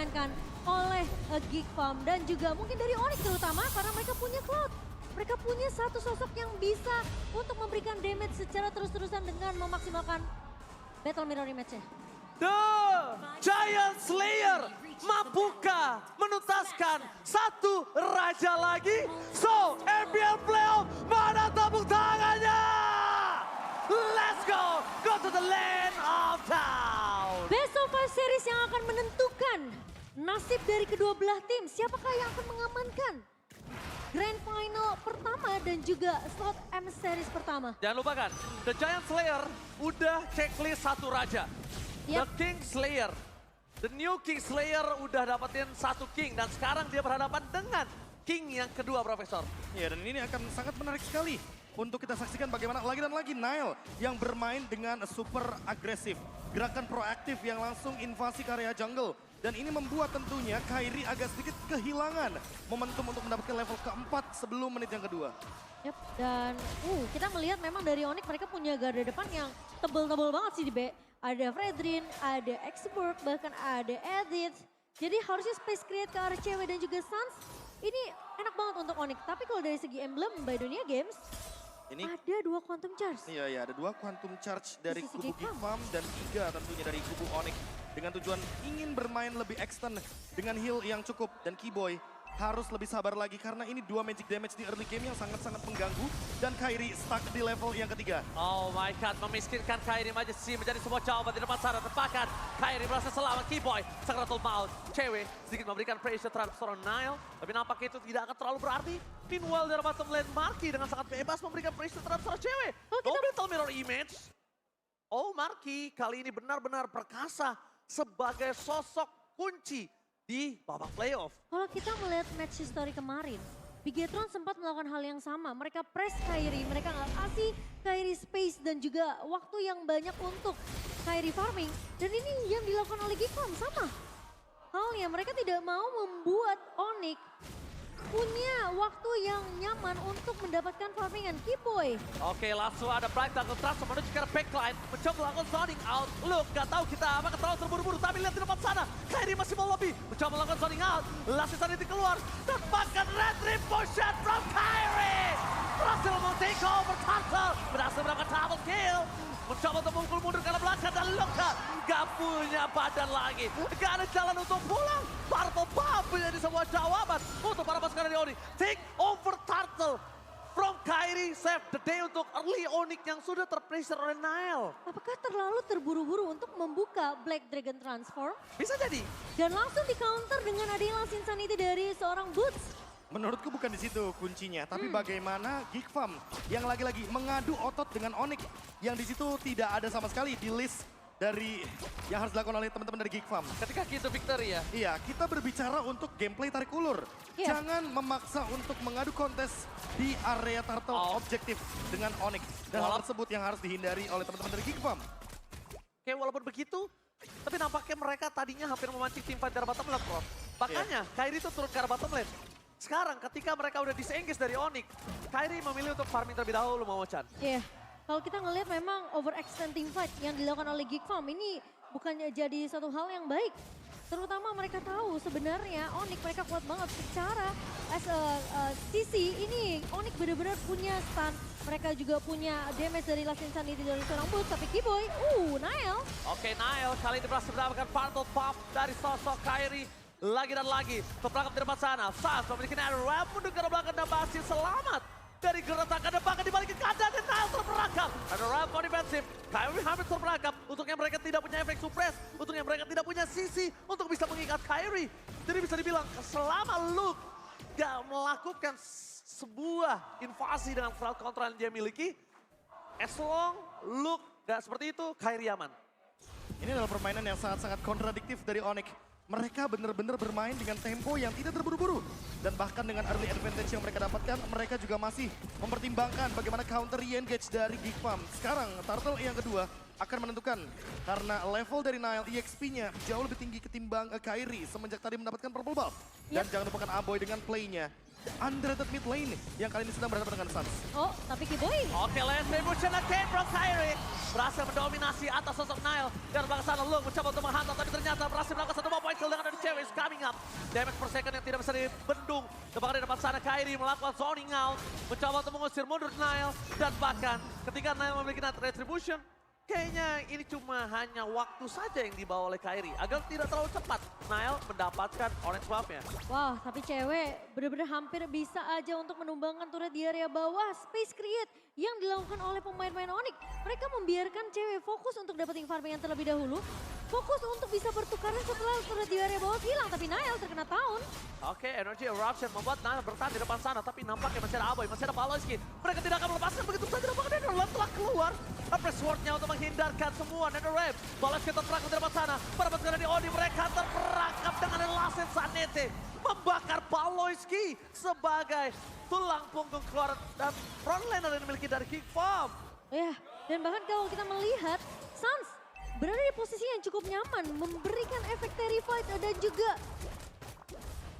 dimainkan oleh Geek Farm dan juga mungkin dari Onyx terutama karena mereka punya Cloud. Mereka punya satu sosok yang bisa untuk memberikan damage secara terus-terusan dengan memaksimalkan Battle Mirror rematch-nya. The Giant Slayer mampukah menuntaskan satu raja lagi? So, MPL Playoff mana tepuk tangannya? Let's go to the land of town. Best of 5 series yang akan menentukan nasib dari kedua belah tim. Siapakah yang akan mengamankan Grand Final pertama dan juga slot M Series pertama. Jangan lupakan, The Giant Slayer udah checklist satu raja. The King Slayer, the new King Slayer udah dapetin satu King. Dan sekarang dia berhadapan dengan King yang kedua, Profesor. Ya, dan ini akan sangat menarik sekali untuk kita saksikan bagaimana lagi dan lagi Nile yang bermain dengan super agresif. Gerakan proaktif yang langsung invasi ke area jungle. Dan ini membuat tentunya Kairi agak sedikit kehilangan momentum untuk mendapatkan level keempat sebelum menit yang kedua. Yap, dan kita melihat memang dari Onyx mereka punya garda depan yang tebel-tebel banget sih di B. Ada Fredrin, ada Exburg, bahkan ada Edith. Jadi harusnya space create ke arah cewek dan juga Suns. Ini enak banget untuk Onyx. Tapi kalau dari segi emblem by Dunia Games, Ini ada 2 Quantum Charge. Iya, ada 2 Quantum Charge dari Sisi kubu Geek Geek Farm dan 3 tentunya dari kubu Onyx. Dengan tujuan ingin bermain lebih extend dengan heal yang cukup. Dan Keyboy harus lebih sabar lagi karena ini 2 magic damage di early game yang sangat-sangat mengganggu. Dan Kairi stuck di level yang ketiga. Oh my god, memiskinkan Kairi Majesty menjadi sebuah jawaban di depan sana. Tepakan, Kairi berhasil selamat, Keyboy, Sakratul Maut. Cewek sedikit memberikan pressure terhadap seorang Nile. Tapi nampaknya itu tidak akan terlalu berarti. Meanwhile dari bottom lane, Marky dengan sangat bebas memberikan pressure terhadap seorang cewek. No Battle Mirror Image. Oh Marky kali ini benar-benar perkasa sebagai sosok kunci di babak playoff. Kalau kita melihat match history kemarin, Bigetron sempat melakukan hal yang sama. Mereka press Kairi, mereka nggak kasih Kairi space dan juga waktu yang banyak untuk Kairi farming. Dan ini yang dilakukan oleh Geekfarm sama. Halnya mereka tidak mau membuat Onyx punya waktu yang nyaman untuk mendapatkan farmingan Keyboy. Oke, langsung ada Bright Tackle Trust menuju ke arah backline. Mencoba melakukan zoning out. Look, gak tahu kita apakah terlalu terburu-buru. Tapi lihat di depan sana. Kairi masih mau lobby. Mencoba melakukan zoning out. Last Insanity keluar. Tempatkan Red Rip Potion from Kairi. Berhasil mau take over Turtle. Berhasil mendapatkan double kill. Mencoba untuk memukul mundur ke arah belakang. Dan Luka gak punya badan lagi. Gak ada jalan untuk pulang. Purple Pump menjadi sebuah jawaban untuk para pasukan dari Onyx. Take over Turtle from Kairi. Save the day untuk early Onyx yang sudah terpressure oleh Nile. Apakah terlalu terburu-buru untuk membuka Black Dragon Transform? Bisa jadi. Dan langsung di counter dengan adanya Last Insanity dari seorang Boots. Menurutku bukan di situ kuncinya, tapi bagaimana Geek Farm yang lagi-lagi mengadu otot dengan Onyx yang di situ tidak ada sama sekali di list dari yang harus dilakukan oleh teman-teman dari Geek Farm. Ketika kita victory ya. Iya, kita berbicara untuk gameplay tarik ulur. Iya. Jangan memaksa untuk mengadu kontes di area turtle objektif dengan Onyx. Dan hal tersebut yang harus dihindari oleh teman-teman dari Geek Farm. Oke, walaupun begitu, tapi nampaknya mereka tadinya hampir memancing tim fight dari bottom lane, Prof. Makanya Kairi itu turun ke arah bottom lane. Sekarang ketika mereka udah disengage dari Onyx, Kairi memilih untuk farming terlebih dahulu, Momo-chan. Iya, kalau kita ngelihat memang overextending fight yang dilakukan oleh Geek Farm ini bukannya jadi satu hal yang baik. Terutama mereka tahu sebenarnya Onyx mereka kuat banget secara as a CC ini Onyx benar-benar punya stun. Mereka juga punya damage dari Last Insanity dari seorang Boots, tapi Keyboy, Nile. Oke, Nile kali ini berhasil mendapatkan Purple Pump dari sosok Kairi. Lagi dan lagi, terperangkap di depan sana. Sans memiliki arrow wrap mundur ke arah belakang dan masih selamat. Dari geretakan depan dibalik ke kanan dan Nile terperangkap. Arrow wrap for defensif. Kairi hampir terperangkap. Untungnya mereka tidak punya efek suppress. Untungnya mereka tidak punya sisi untuk bisa mengikat Kairi. Jadi bisa dibilang selama Luke gak melakukan sebuah invasi dengan crowd control yang dia miliki, as long Luke gak seperti itu, Kairi aman. Ini adalah permainan yang sangat-sangat kontradiktif dari Onyx. Mereka benar-benar bermain dengan tempo yang tidak terburu-buru. Dan bahkan dengan early advantage yang mereka dapatkan, mereka juga masih mempertimbangkan bagaimana counter re-engage dari Geek Farm. Sekarang, Turtle yang kedua akan menentukan. Karena level dari Nile, EXP-nya jauh lebih tinggi ketimbang Kairi semenjak tadi mendapatkan Purple Buff. Dan jangan lupakan Aboy dengan play-nya. Undrated mid lane yang kali ini sedang berhadapan dengan Suns. Oh, tapi Keyboy. Oke, lane revolution again from Kairi. Berhasil mendominasi atas sosok Nile. Dan belakang sana Luke mencoba untuk menghantam, tapi ternyata berhasil melakukan satu point kill dengan cewek is coming up. Damage per second yang tidak bisa dibendung. Bahkan di depan sana Kairi melakukan zoning out. Mencoba untuk mengusir mundur Nile. Dan bahkan ketika Nile memiliki Night Retribution, kayaknya ini cuma hanya waktu saja yang dibawa oleh Kairi. Agar tidak terlalu cepat Nile mendapatkan orange buff-nya. Wah, tapi cewek bener-bener hampir bisa aja untuk menumbangkan turret di area bawah. Space create yang dilakukan oleh pemain-pemain Onyx. Mereka membiarkan cewek fokus untuk dapetin farming yang terlebih dahulu. Fokus untuk bisa bertukaran setelah turret di area bawah hilang. Tapi Nile terkena taun. Oke, Energy Eruption membuat Nile bertahan di depan sana. Tapi nampaknya masih ada Aboy, masih ada Paloisky. Mereka tidak akan melepaskan begitu saja. Nampaknya Netherlands telah keluar. Press sword-nya untuk menghindarkan semua Netherlands. Paloisky terperangkap di depan sana. Pada sekali di Odi mereka terperangkap dengan Lassen Sanete. Membakar Paloisky sebagai tulang punggung keluar dan frontliner yang dimiliki dari King Farm. Ya, dan bahkan kalau kita melihat Suns berada di posisi yang cukup nyaman, memberikan efek Terrified dan juga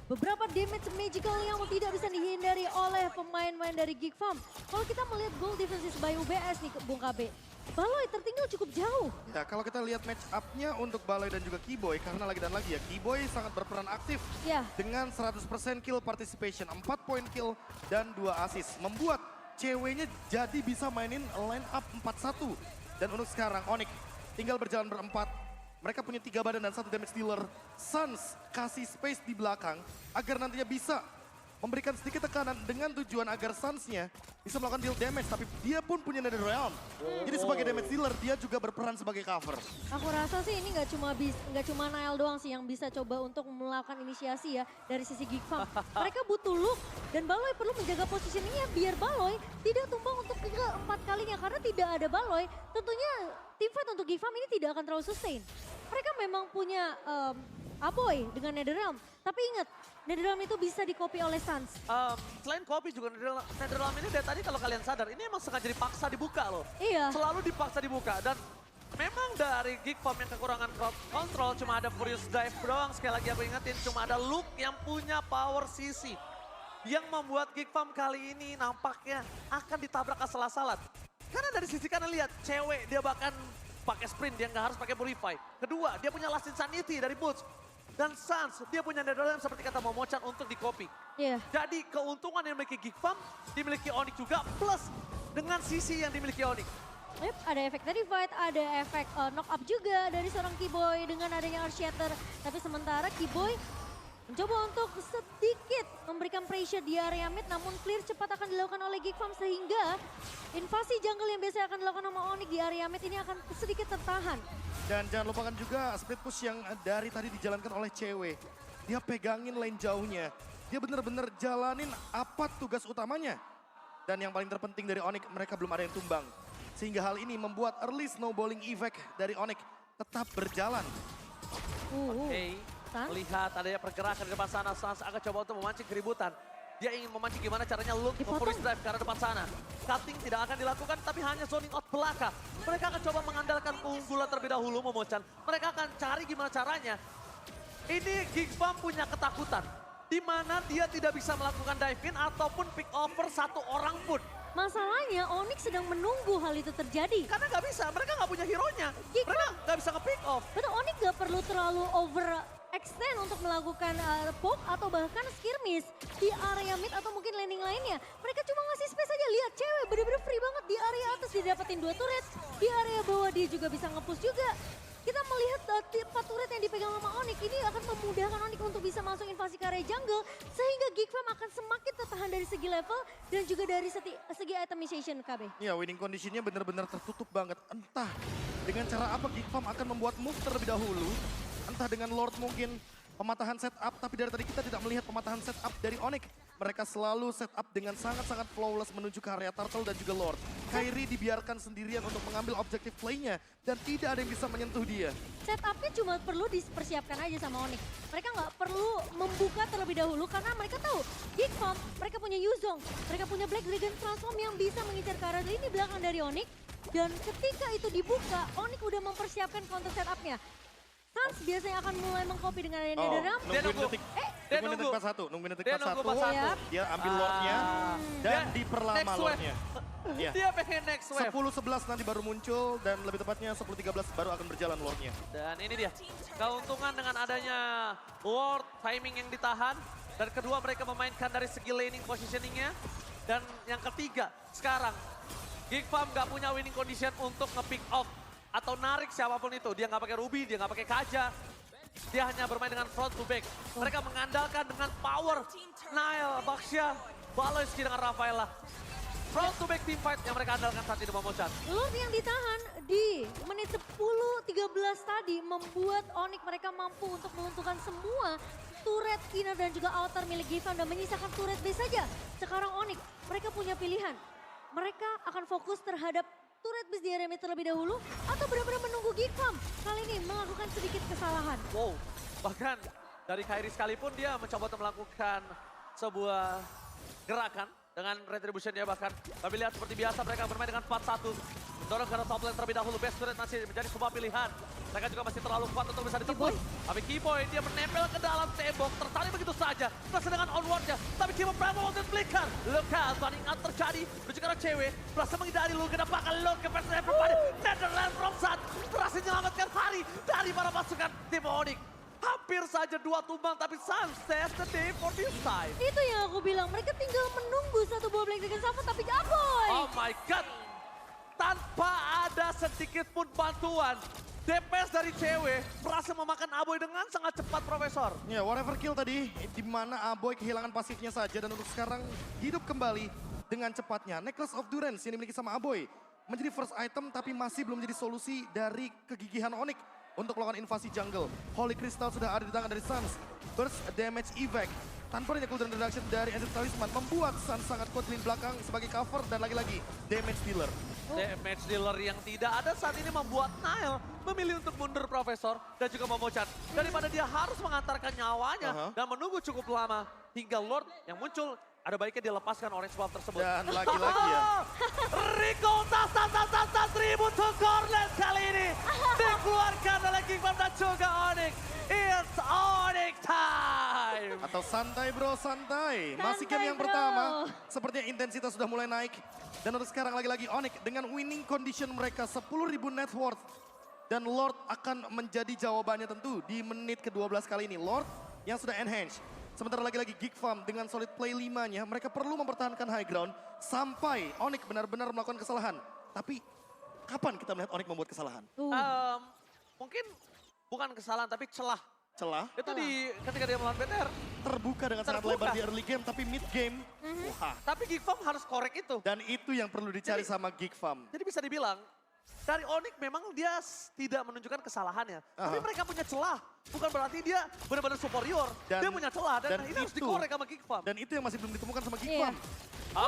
beberapa damage magical yang tidak bisa dihindari oleh pemain-pemain dari Geek Farm. Kalau kita melihat goal defenses by UBS nih, Bung KB, Baloi tertinggal cukup jauh. Ya, kalau kita lihat match up-nya untuk Baloi dan juga Keyboy, karena lagi dan lagi ya, Keyboy sangat berperan aktif Ya, dengan 100% kill participation, 4 poin kill dan 2 assist. Membuat ceweknya jadi bisa mainin line up 4-1. Dan untuk sekarang Onyx tinggal berjalan berempat. Mereka punya 3 badan dan 1 damage dealer. Suns kasih space di belakang agar nantinya bisa memberikan sedikit tekanan dengan tujuan agar Suns-nya bisa melakukan deal damage. Tapi dia pun punya Nether Realm. Jadi sebagai damage dealer dia juga berperan sebagai cover. aku rasa sih ini nggak cuma Nile doang sih yang bisa coba untuk melakukan inisiasi ya dari sisi Geek Farm. Mereka butuh look dan Baloi perlu menjaga positioningnya biar Baloi tidak tumbang untuk keempat kalinya karena tidak ada Baloi. Tentunya teamfight untuk Geek Farm ini tidak akan terlalu sustain. Mereka memang punya Aboy dengan Netherrealm, tapi ingat Netherrealm itu bisa di-copy oleh Suns. Selain copy juga Netherlands ini dari tadi kalau kalian sadar ini emang sengaja dipaksa dibuka loh. Iya. Selalu dipaksa dibuka dan memang dari Geek Farm yang kekurangan crowd control cuma ada Furious Dive doang. Sekali lagi aku ingetin cuma ada Luke yang punya power CC. Yang membuat Geek Farm kali ini nampaknya akan ditabrak asal-asalan. Karena dari sisi kanan lihat cewek dia bahkan pakai sprint, dia nggak harus pakai Purify. Kedua, dia punya Last Insanity dari Boots. Dan Suns, dia punya Netherlands seperti kata Momocan untuk di-copy. Iya. Jadi keuntungan yang dimiliki Geek Farm, dimiliki Onyx juga, plus dengan sisi yang dimiliki Onyx. Yep, ada efek Terrified, ada efek knock up juga dari seorang Keyboy dengan adanya Earth Shatter. Tapi sementara Keyboy mencoba untuk sedikit memberikan pressure di area mid, namun clear cepat akan dilakukan oleh Geek Farm sehingga invasi jungle yang biasa akan dilakukan sama Onyx di area mid ini akan sedikit tertahan. Dan jangan lupakan juga split push yang dari tadi dijalankan oleh cewek. Dia pegangin lane jauhnya. Dia bener-bener jalanin apa tugas utamanya. Dan yang paling terpenting dari Onyx, mereka belum ada yang tumbang. Sehingga hal ini membuat early snowballing effect dari Onyx tetap berjalan. Oke, Suns? lihat adanya pergerakan di depan sana, Suns akan coba untuk memancing keributan. Dia ingin memancing gimana caranya Luke ke Dipotong. Furious Drive ke arah depan sana. Cutting tidak akan dilakukan tapi hanya zoning out belaka. Mereka akan coba mengandalkan keunggulan terlebih dahulu Momochan. Mereka akan cari gimana caranya. Ini Geek Farm punya ketakutan. Di mana dia tidak bisa melakukan dive in ataupun pick over satu orang pun. Masalahnya Onyx sedang menunggu hal itu terjadi. Karena nggak bisa, mereka nggak punya hero-nya. Geek Mereka nggak bisa nge-pick off. Betul, Onyx gak perlu terlalu over extend untuk melakukan poke atau bahkan skirmish di area mid atau mungkin landing lainnya. Mereka cuma ngasih space aja, lihat cewek bener-bener free banget di area atas dia dapetin 2 turret. Di area bawah dia juga bisa nge-push juga. Kita melihat 4 turret yang dipegang sama Onyx ini akan memudahkan Onyx untuk bisa masuk invasi ke area jungle. Sehingga Geek Farm akan semakin tertahan dari segi level dan juga dari segi itemization KB. Ya, winning conditionnya benar-benar tertutup banget. Entah dengan cara apa Geek Farm akan membuat move terlebih dahulu. Entah dengan Lord mungkin pematahan setup, tapi dari tadi kita tidak melihat pematahan setup dari Onyx. Mereka selalu setup dengan sangat-sangat flawless menuju ke area Turtle dan juga Lord. Kairi dibiarkan sendirian untuk mengambil objektif play-nya dan tidak ada yang bisa menyentuh dia. Setupnya cuma perlu dipersiapkan aja sama Onyx. Mereka nggak perlu membuka terlebih dahulu karena mereka tahu Geek Farm, mereka punya Yuzong, mereka punya Black Dragon Transform yang bisa mengincar ke arah lini belakang dari Onyx. Dan ketika itu dibuka, Onyx udah mempersiapkan counter setupnya. Suns biasanya akan mulai mengcopy dengan adanya Netherrealm. Dia Nungguin nunggu. detik, Dia nungguin detik nunggu. 41, nungguin detik Dia nunggu 41. pas satu. Siap. Dia ambil Lordnya dan Dia diperlama next wave. Lordnya. Iya. Dia pengen next wave. 10-11 nanti baru muncul dan lebih tepatnya 10-13 baru akan berjalan Lordnya. Dan ini dia, keuntungan dengan adanya Lord, timing yang ditahan. Dan kedua mereka memainkan dari segi laning positioningnya. Dan yang ketiga, sekarang Geek Farm gak punya winning condition untuk nge-pick off. Atau narik siapapun itu. Dia gak pakai Ruby, dia gak pakai Kaja. Dia hanya bermain dengan front to back. Mereka mengandalkan dengan power Nile, Baxia, Baloyski dengan Rafaela. Front to back team fight yang mereka andalkan saat ini Momochan. Lord yang ditahan di menit 10-13 tadi membuat Onyx mereka mampu untuk melunturkan semua turret inner dan juga outer milik Gifam dan menyisakan turret base saja. Sekarang Onyx mereka punya pilihan. Mereka akan fokus terhadap turret base di area mid terlebih dahulu atau benar-benar menunggu Gifam kali ini melakukan sedikit kesalahan. Wow, bahkan dari Kairi sekalipun dia mencoba untuk melakukan sebuah gerakan dengan retribution dia bahkan. Tapi lihat seperti biasa mereka bermain dengan 4-1. Mendorong ke top lane terlebih dahulu. Best turret masih menjadi sebuah pilihan. Mereka juga masih terlalu kuat untuk bisa ditembus. Tapi Keyboy dia menempel ke dalam tembok. Tertarik begitu saja. Berhasil dengan onwardnya. Tapi Keyboy Bravo dan flicker. Look out, running out terjadi. Menuju ke arah cewek. Berhasil menghindari Lul. Kena bakal Lul ke versi everybody. Netherlands from Sun. Berhasil menyelamatkan hari dari para pasukan tim Onyx. Hampir saja 2 tumbang, tapi Sun saves the day for this time. Itu yang aku bilang, mereka tinggal menunggu satu buah Black Dragon Summoner tapi Aboy. Oh my god. Tanpa ada sedikit pun bantuan. DPS dari cewek berhasil memakan Aboy dengan sangat cepat, Profesor. Ya, whatever kill tadi, di mana Aboy kehilangan pasifnya saja dan untuk sekarang hidup kembali dengan cepatnya. Necklace of Durance yang dimiliki sama Aboy menjadi first item tapi masih belum menjadi solusi dari kegigihan Onyx untuk melakukan invasi jungle. Holy Crystal sudah ada di tangan dari Suns. Burst damage evac. Tanpa adanya cooldown reduction dari Ancient Talisman membuat Suns sangat kuat di lini belakang sebagai cover dan lagi-lagi damage dealer. Damage dealer yang tidak ada saat ini membuat Nile memilih untuk mundur, Profesor, dan juga Momochan. Daripada dia harus mengantarkan nyawanya dan menunggu cukup lama hingga Lord yang muncul, ada baiknya dia lepaskan orange buff tersebut. Dan lagi-lagi ya. Rico tas tribut to Cornet kali ini dikeluarkan oleh Kingdom dan juga Onyx. It's Onyx time. Atau santai bro, santai. Masih Santai, game yang bro. pertama. Sepertinya intensitas sudah mulai naik. Dan untuk sekarang lagi-lagi Onyx dengan winning condition mereka 10.000 net worth. Dan Lord akan menjadi jawabannya tentu di menit ke-12 kali ini. Lord yang sudah enhance. Sementara lagi-lagi Geek Farm dengan solid play 5-nya, mereka perlu mempertahankan high ground sampai Onyx benar-benar melakukan kesalahan. Tapi kapan kita melihat Onyx membuat kesalahan? Mungkin bukan kesalahan tapi celah. Celah Itu ketika dia melawan BTR. terbuka dengan sangat Terbuka. lebar di early game, tapi mid game, wah. Tapi Geek Farm harus korek itu. Dan itu yang perlu dicari sama Geek Farm. Jadi bisa dibilang, dari Onyx memang dia tidak menunjukkan kesalahannya. Tapi mereka punya celah. Bukan berarti dia benar-benar superior. Dan- dia punya celah dan, dan ini harus itu- dikorek sama Geek Farm. Dan itu yang masih belum ditemukan sama Geek Iya. Farm.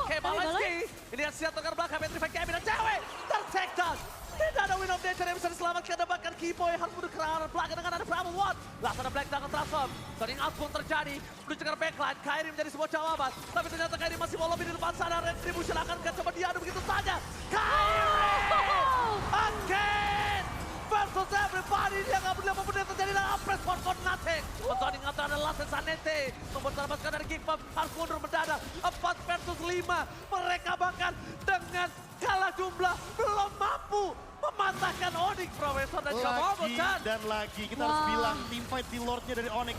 Oke, Baloyski. Ini yang siap tukar belakang, Petrified Kevin dan cewek. Ter-take down. Tidak ada win of nature yang bisa diselamatkan. Dan bahkan Keyboy harus menuju ke arah belakang dengan ada Bravo One. Langsung ada Black Dragon transform. Turning out pun terjadi. Menuju ke arah backline. Kairi menjadi sebuah jawaban. Tapi ternyata Kairi masih mau lobby di depan sana. Retribution akan coba diadu begitu saja. Kairi! Again! Versus everybody. Dia nggak peduli apapun yang terjadi. Dan press for nothing. Turning out ada Lassen Sanete. Nomor terlepaskan dari Geek Farm. Harus mundur mendadak. 4 versus 5. Mereka bahkan dengan kalah jumlah belum mampu mematahkan Onyx, Profesor dan juga Lagi Momochan. dan lagi kita harus bilang team fight di Lordnya dari Onyx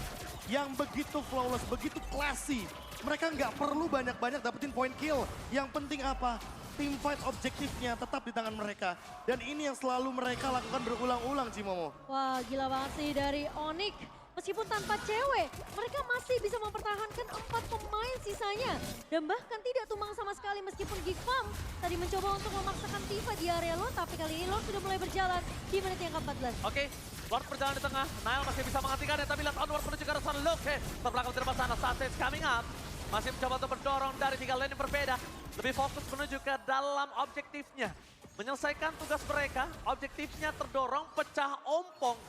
yang begitu flawless, begitu classy. Mereka nggak perlu banyak-banyak dapetin point kill. Yang penting apa? Team fight objektifnya tetap di tangan mereka. Dan ini yang selalu mereka lakukan berulang-ulang, Cimomo. Wah gila banget sih dari Onyx. Meskipun tanpa cewek, mereka masih bisa mempertahankan 4 pemain sisanya. Dan bahkan tidak tumbang sama sekali meskipun Geek Farm tadi mencoba untuk memaksakan Tifa di area Lord. Tapi kali ini Lord sudah mulai berjalan di menit yang ke-14. Oke, Lord berjalan di tengah. Nile masih bisa menghentikannya, tapi lihat onward menuju ke arah sana. Loke, terbelakang di depan sana. Sanchez coming up. Masih mencoba untuk mendorong dari 3 lane yang berbeda. Lebih fokus menuju ke dalam objektifnya. Menyelesaikan tugas mereka, objektifnya terdorong pecah ompong.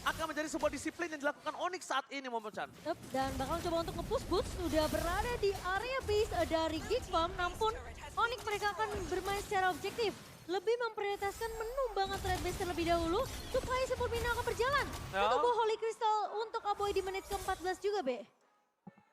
Akan menjadi sebuah disiplin yang dilakukan Onyx saat ini, Momochan. Dan bakal coba untuk nge-push Boots sudah berada di area base dari Geek Farm. Namun Onyx mereka akan bermain secara objektif. Lebih memprioritaskan menumbangkan trade base terlebih dahulu supaya si Purmina akan berjalan. Ya. Untuk buah Holy Crystal untuk Aboy di menit ke-14 juga, Be.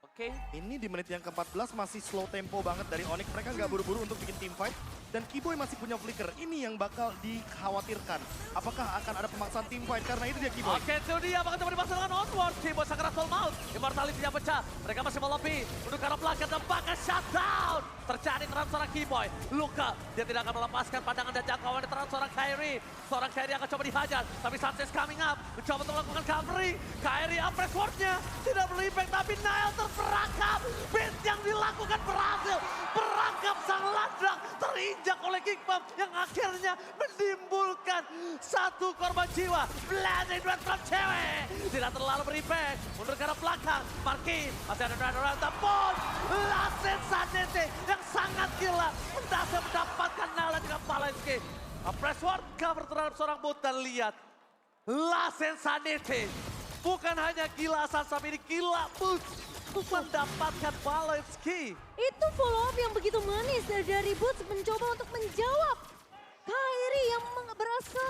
Oke. Ini di menit yang ke-14 masih slow tempo banget dari Onyx. Mereka nggak buru-buru untuk bikin team fight. dan Kiboy masih punya flicker. Ini yang bakal dikhawatirkan. Apakah akan ada pemaksaan team fight? Karena itu dia Kiboy. Oke, itu dia bakal coba dipaksa dengan onward. Kiboy sang Rasul Maut. Immortality-nya pecah. Mereka masih melobi. Untuk ke arah belakang dan bakal shutdown. Terjadi terhadap seorang Kiboy. Luka. Dia tidak akan melepaskan pandangan dan jangkauan terhadap seorang Kairi. Seorang Kairi akan coba dihajar. Tapi Sanchez coming up. Mencoba untuk melakukan covering. Kairi uppress wardnya. Tidak berimpact. Tapi Nile terperangkap. Bait yang dilakukan berhasil. Perangkap sang ladang. Terinjak oleh Geekbomb. Yang akhirnya menimbulkan satu korban jiwa. Blazing Duet from cewek. Tidak terlalu berimpact. Mundur ke arah belakang. Marquis. Masih ada Duet Tapon. Lassen Sanete yang sangat gila. Berhasil mendapatkan Nala dengan Palenski. Pressword cover terhadap seorang bot dan lihat. Lassen Sanete. Bukan hanya gila asal ini gila bot. Mendapatkan Palenski. Itu follow up yang begitu manis dari Boots mencoba untuk menjawab. Kairi yang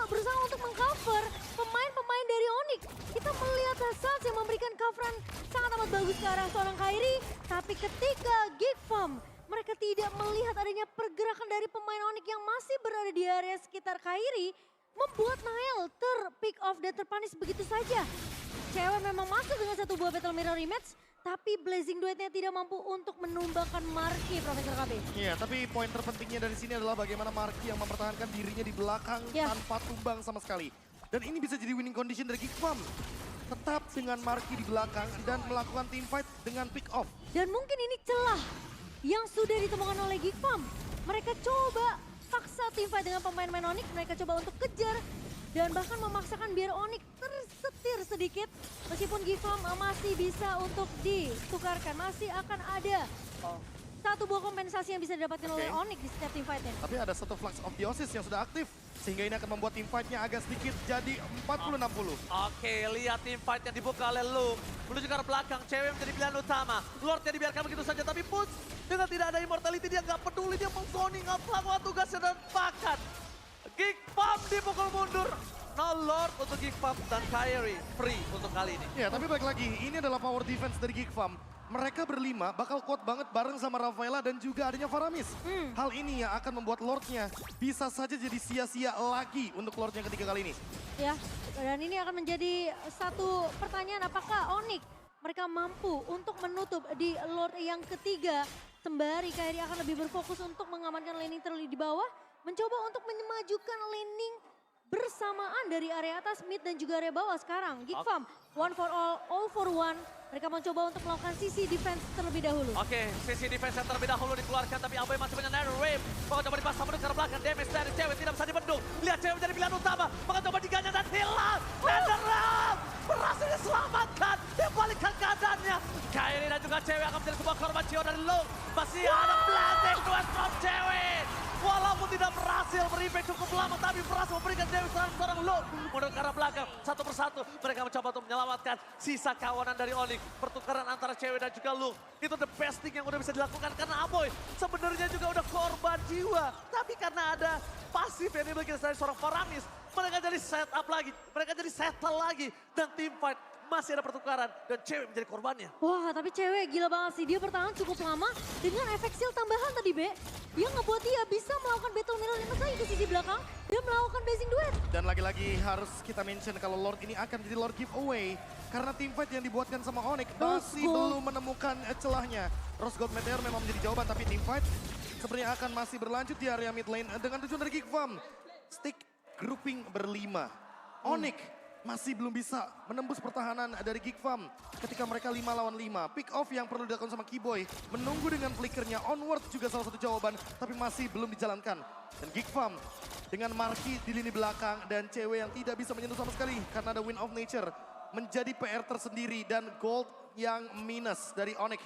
berusaha untuk mengcover pemain-pemain dari Onyx. Kita melihat Hasan yang memberikan coveran sangat amat bagus ke arah seorang Kairi. Tapi ketika Geekfam, mereka tidak melihat adanya pergerakan dari pemain Onyx yang masih berada di area sekitar Kairi. Membuat Nile ter-pick off dan terpanis begitu saja. Cewek memang masuk dengan satu buah Battle Mirror rematch. Tapi Blazing Duetnya tidak mampu untuk menumbangkan Marquis, Profesor KB. Iya, tapi poin terpentingnya dari sini adalah bagaimana Marquis yang mempertahankan dirinya di belakang tanpa tumbang sama sekali. Dan ini bisa jadi winning condition dari Geekfam. Tetap dengan Marquis di belakang dan melakukan team fight dengan pick off. Dan mungkin ini celah yang sudah ditemukan oleh Geekfam. Mereka coba paksa team fight dengan pemain-pemain Onyx, mereka coba untuk kejar. Dan bahkan memaksakan biar Onyx tersetir sedikit. Meskipun Geekfam masih bisa untuk ditukarkan. Masih akan ada satu buah kompensasi yang bisa didapatkan oleh Onyx di setiap team fight-nya. Tapi ada satu Flux of Theosis yang sudah aktif. Sehingga ini akan membuat team fight-nya agak sedikit jadi 40-60. Oke, lihat team fight yang dibuka oleh Luke. Menuju ke arah belakang, cewek menjadi pilihan utama. Lordnya dibiarkan begitu saja, tapi Boots dengan tidak ada immortality dia nggak peduli. Dia meng-zoning out melakukan tugasnya dan bahkan Geekfam dipukul mundur. No Lord untuk Geekfam dan Kairi free untuk kali ini. Ya, tapi balik lagi, ini adalah power defense dari Geekfam. Mereka berlima bakal kuat banget bareng sama Rafaela dan juga adanya Faramis. Hal ini yang akan membuat Lordnya bisa saja jadi sia-sia lagi untuk Lord yang ketiga kali ini. Ya, dan ini akan menjadi satu pertanyaan, apakah Onyx mereka mampu untuk menutup di Lord yang ketiga. Sembari Kairi akan lebih berfokus untuk mengamankan laning terlebih di bawah. Mencoba untuk memajukan laning bersamaan dari area atas, mid dan juga area bawah sekarang. Geekfam, one for all for one. Mereka mencoba untuk melakukan sisi defense terlebih dahulu. Oke, sisi defense yang terlebih dahulu dikeluarkan, tapi Abai masih punya narrow wave. Bakal coba dipasang menuju ke belakang, damage dari cewek tidak bisa dibendung. Lihat cewek menjadi pilihan utama, bakal coba diganyang dan hilang. Netherrealm berhasil diselamatkan, dia balikkan keadaannya. Kairi dan juga cewek akan menjadi sebuah korban jiwa dari Luke. Masih ada Blazing Duet from cewek. Walaupun tidak berhasil berimpact cukup lama, tapi berhasil memberikan damage terhadap seorang Luke. Mundur ke arah belakang, satu persatu mereka mencoba untuk menyelamatkan sisa kawanan dari Onyx. Pertukaran antara cewek dan juga Luke. Itu the best thing yang udah bisa dilakukan karena Aboy sebenarnya juga udah korban jiwa. Tapi karena ada pasif yang dimiliki dari seorang Faramis, mereka jadi setup lagi, mereka jadi settle lagi. Dan team fight masih ada pertukaran dan cewek menjadi korbannya. Wah, tapi cewek gila banget sih. Dia bertahan cukup lama dengan efek shield tambahan tadi, Be. Yang ngebuat dia bisa melakukan battle mirror yang lagi ke sisi belakang dan melakukan blazing duet. Dan lagi-lagi harus kita mention kalau Lord ini akan menjadi Lord giveaway. Karena team fight yang dibuatkan sama Onyx masih belum menemukan celahnya. Rose Gold Meteor memang menjadi jawaban, tapi team fight sepertinya akan masih berlanjut di area mid lane dengan tujuan dari Geekfam. Stick grouping berlima. Onyx masih belum bisa menembus pertahanan dari Geekfam ketika mereka 5 lawan 5. Pick off yang perlu dilakukan sama Kiboy. Menunggu dengan flickernya onward juga salah satu jawaban, tapi masih belum dijalankan. Dan Geekfam dengan Marquis di lini belakang dan cewek yang tidak bisa menyentuh sama sekali karena ada Wind of Nature. Menjadi PR tersendiri dan gold yang minus dari Onyx.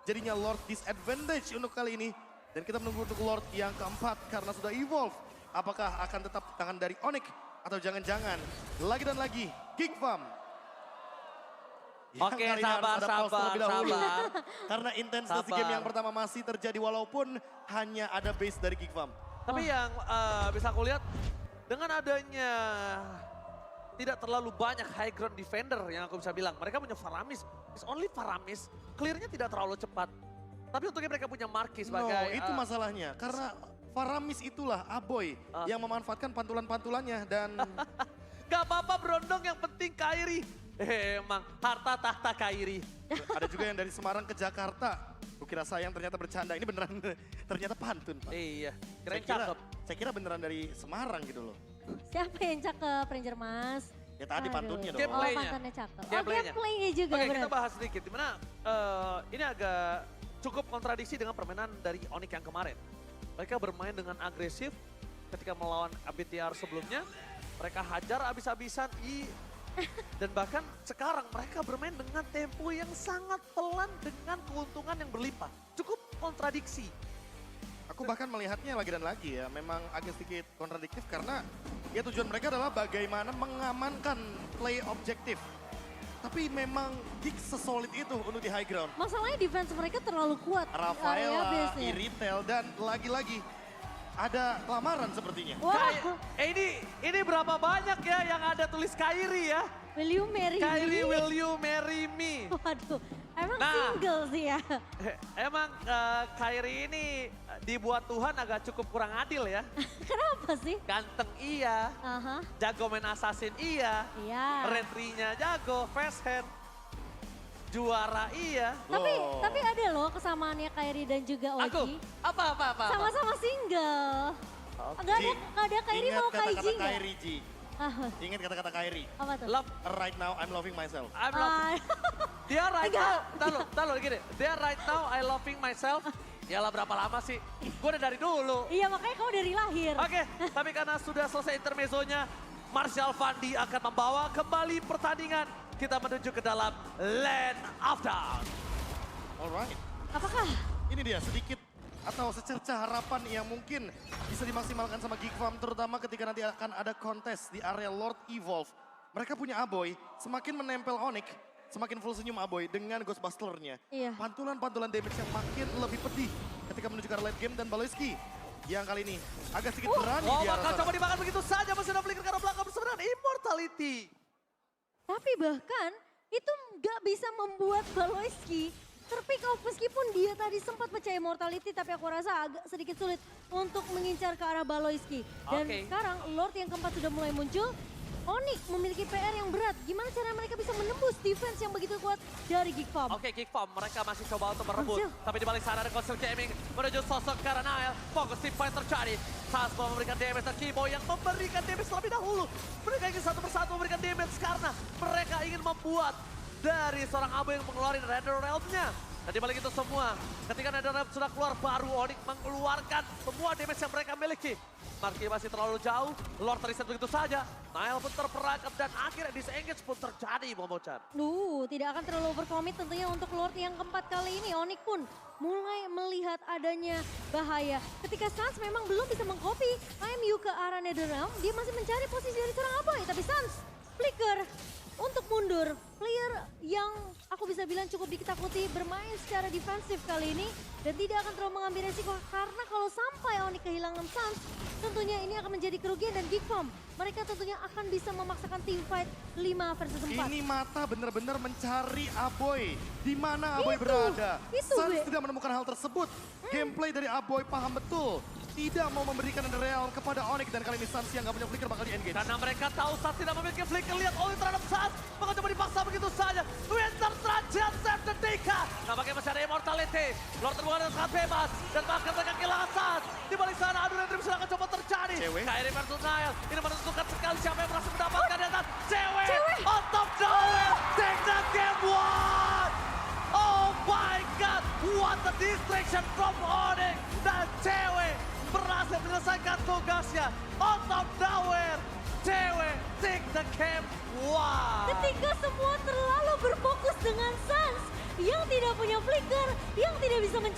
Jadinya Lord disadvantage untuk kali ini. Dan kita menunggu untuk Lord yang keempat karena sudah evolve. Apakah akan tetap di tangan dari Onyx? Atau jangan-jangan lagi dan lagi Geekfam. Oke, sabar. Karena intensitas game yang pertama masih terjadi walaupun hanya ada base dari Geekfam. Tapi yang bisa aku lihat dengan adanya tidak terlalu banyak high ground defender yang aku bisa bilang. Mereka punya Faramis, it's only Faramis, clearnya tidak terlalu cepat. Tapi untungnya mereka punya Marquis sebagai... No, itu masalahnya. Karena Faramis itulah Aboy yang memanfaatkan pantulan-pantulannya dan Gak apa-apa Brondong, yang penting Kairi. Emang harta tahta Kairi. ada juga yang dari Semarang ke Jakarta. Kukira sayang ternyata bercanda, ini beneran ternyata pantun Pak. Iya, Saya keren kira, cakep. saya kira beneran dari Semarang gitu loh. Siapa yang cakep, Ranger Mas? Ya tadi Aduh. pantunnya dong. Gameplaynya. Oh, pantunnya cakep. Oh, Gameplaynya. gameplaynya juga Oke, benar. kita bahas sedikit. Dimana ini agak cukup kontradiksi dengan permainan dari Onyx yang kemarin. Mereka bermain dengan agresif ketika melawan ABTR sebelumnya. Mereka hajar abis-abisan dan bahkan sekarang mereka bermain dengan tempo yang sangat pelan dengan keuntungan yang berlimpah. Cukup kontradiksi. Aku bahkan melihatnya lagi dan lagi ya, memang agak sedikit kontradiktif karena ya tujuan mereka adalah bagaimana mengamankan play objektif. Tapi memang Giggs sesolid itu untuk di high ground. Masalahnya defense mereka terlalu kuat. di area Rafaela, base-nya. Iritel, dan lagi-lagi ada lamaran sepertinya. Wah, Ini berapa banyak ya yang ada tulis Kairi ya? will you marry Kairi, me? will you marry me? Waduh, emang Nah. single sih ya. Emang Kairi ini dibuat Tuhan agak cukup kurang adil ya. Kenapa sih? Ganteng iya, Aha, jago main assassin iya, iya. retry-nya jago, fast hand, juara iya. Tapi ada loh kesamaannya Kairi dan juga Aku, Oji. apa? Sama-sama single. Enggak Ji, ada Kairi ingat mau kata-kata Kaiji nggak? Kairi, Ji. Ah, Ingat kata-kata Kairi. apa tuh? Love, Right now I'm loving myself. I'm love. Ah, Dia right Enggak. now, taruh gini. Dia right now I loving myself. Yalah berapa lama sih? Gue udah dari dulu. iya makanya kamu dari lahir. Oke, tapi karena sudah selesai intermezzonya, Martial Fandi akan membawa kembali pertandingan. Kita menuju ke dalam Land of Dawn. Alright. Apakah? Ini dia sedikit atau secerca harapan yang mungkin bisa dimaksimalkan sama Geek Farm, terutama ketika nanti akan ada kontes di area Lord Evolve. Mereka punya Aboy, semakin menempel Onyx, semakin full senyum Aboy dengan Ghostbuster-nya. Iya. Pantulan-pantulan damage yang makin lebih pedih ketika menuju ke arah late game dan Baloyski yang kali ini agak sedikit berani Oh, di arah bakal sana. coba dimakan begitu saja. Masih ada flicker ke arah belakang bersama dengan Immortality. Tapi bahkan itu nggak bisa membuat Baloyski terpick off meskipun dia tadi sempat pecah immortality, tapi aku rasa agak sedikit sulit untuk mengincar ke arah Baloyski. Dan Oke. sekarang Lord yang keempat sudah mulai muncul. Onyx memiliki PR yang berat. Gimana cara mereka bisa menembus defense yang begitu kuat dari Geek Farm? Oke, Geek Farm mereka masih coba untuk merebut. Konsil. Tapi di balik sana ada Konsil Gaming menuju sosok Karanael. Fokus team fight terjadi. Sasmo memberikan damage dan Kibo yang memberikan damage terlebih dahulu. Mereka ingin satu persatu memberikan damage karena mereka ingin membuat dari seorang Abu yang mengeluarkan Nether Realm-nya. Dan dibalik itu semua, ketika Nether Realm sudah keluar, baru Onyx mengeluarkan semua damage yang mereka miliki. Marki masih terlalu jauh, Lord terreset begitu saja. Nail pun terperangkap dan akhirnya disengage pun terjadi, Momocan. Tidak akan terlalu overcommit tentunya untuk Lord yang keempat kali ini. Onyx pun mulai melihat adanya bahaya. Ketika Sans memang belum bisa mengcopy IMU ke arah Netherrealm, dia masih mencari posisi dari seorang Aboy. Tapi Sans flicker untuk mundur. Player yang aku bisa bilang cukup diketakuti bermain secara defensif kali ini. Dan tidak akan terlalu mengambil resiko karena kalau sampai Onyx kehilangan Sans, tentunya ini akan menjadi kerugian dan Geek Farm. Mereka tentunya akan bisa memaksakan team fight 5 versus 4. Ini mata benar-benar mencari Aboy. Di mana Aboy Itu, berada. itu, Sans Be. tidak menemukan hal tersebut. Gameplay dari Aboy paham betul. Tidak mau memberikan Nether Realm kepada Onyx dan kali ini Sans yang gak punya flicker bakal di-engage. Karena mereka tahu saat tidak memiliki flicker, lihat Oli terhadap Sans. Maka coba dipaksa begitu saja. Winter Transit Save the Deka. Nampaknya masih ada Immortality. Lord terbuka dengan sangat bebas. Dan bahkan mereka kehilangan Sans. Di balik sana adu yang bisa akan coba terjadi. Cewek. Kairi versus Nail. Ini menentukan sekali siapa yang berhasil mendapatkan dan Cewek. Cewek. On top nowhere. Take that game one. Oh my God. What a distraction from Onyx. Dan Cewek berhasil menyelesaikan tugasnya. On top nowhere. Cewek take the game. Wow. Ketika semua terlalu berfokus dengan Sans yang tidak punya flicker, yang tidak bisa mencari